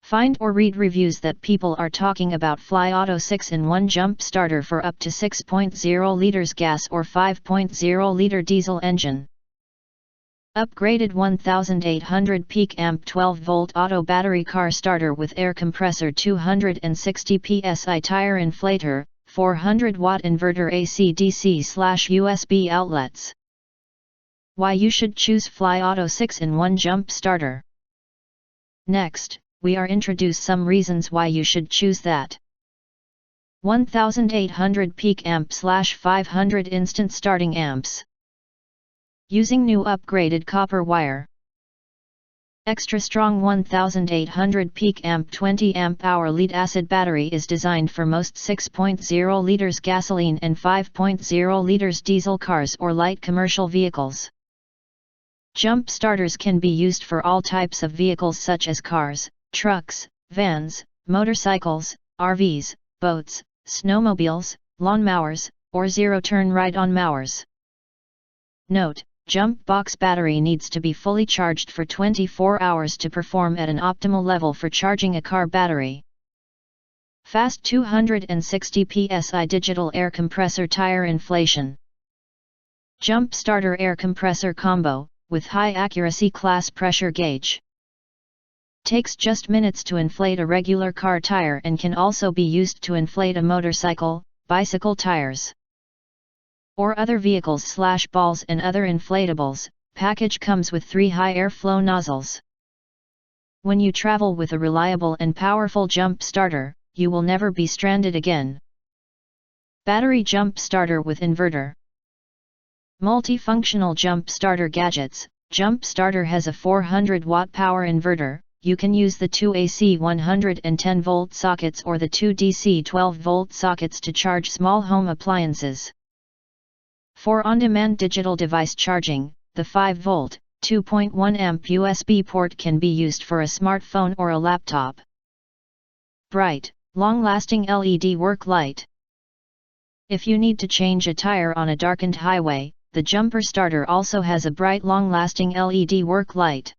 Find or read reviews that people are talking about FlyAuto 6-in-1 jump starter for up to 6.0 liters gas or 5.0 liter diesel engine. Upgraded 1800 peak amp 12 volt auto battery car starter with air compressor 260 psi tire inflator, 400 watt inverter AC/DC/USB outlets. Why you should choose FlyAuto 6-in-1 jump starter. Next, we are introduce some reasons why you should choose that. 1800 peak amp/500 instant starting amps. Using new upgraded copper wire. Extra strong 1800 peak amp 20 amp hour lead acid battery is designed for most 6.0 liters gasoline and 5.0 liters diesel cars or light commercial vehicles. Jump starters can be used for all types of vehicles such as cars, trucks, vans, motorcycles, RVs, boats, snowmobiles, lawn mowers, or zero-turn ride-on mowers. Note: jump box battery needs to be fully charged for 24 hours to perform at an optimal level for charging a car battery. Fast 260 psi digital air compressor tire inflation. Jump starter air compressor combo, with high accuracy class pressure gauge. Takes just minutes to inflate a regular car tire and can also be used to inflate a motorcycle, bicycle tires, or other vehicles/balls and other inflatables. Package comes with 3 high airflow nozzles. When you travel with a reliable and powerful jump starter, you will never be stranded again. Battery jump starter with inverter. Multifunctional jump starter gadgets. Jump starter has a 400 watt power inverter. You can use the 2 AC 110 volt sockets or the 2 DC 12 volt sockets to charge small home appliances. For on-demand digital device charging, the 5 volt, 2.1 amp USB port can be used for a smartphone or a laptop. Bright, long-lasting LED work light. If you need to change a tire on a darkened highway, the jumper starter also has a bright long-lasting LED work light.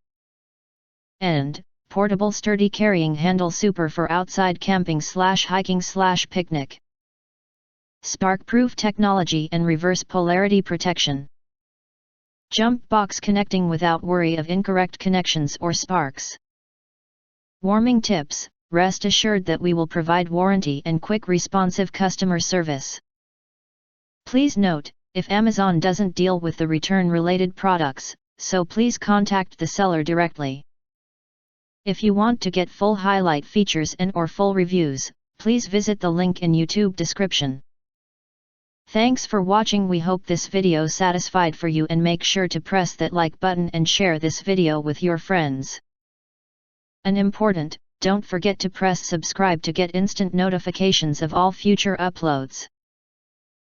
And portable sturdy carrying handle, super for outside camping/hiking/picnic. Spark-proof technology and reverse polarity protection. Jump box connecting without worry of incorrect connections or sparks. Warming tips: rest assured that we will provide warranty and quick responsive customer service. Please note, if Amazon doesn't deal with the return-related products, so please contact the seller directly. If you want to get full highlight features and or full reviews, please visit the link in YouTube description. Thanks for watching. We hope this video satisfied for you, and make sure to press that like button and share this video with your friends. And important, don't forget to press subscribe to get instant notifications of all future uploads.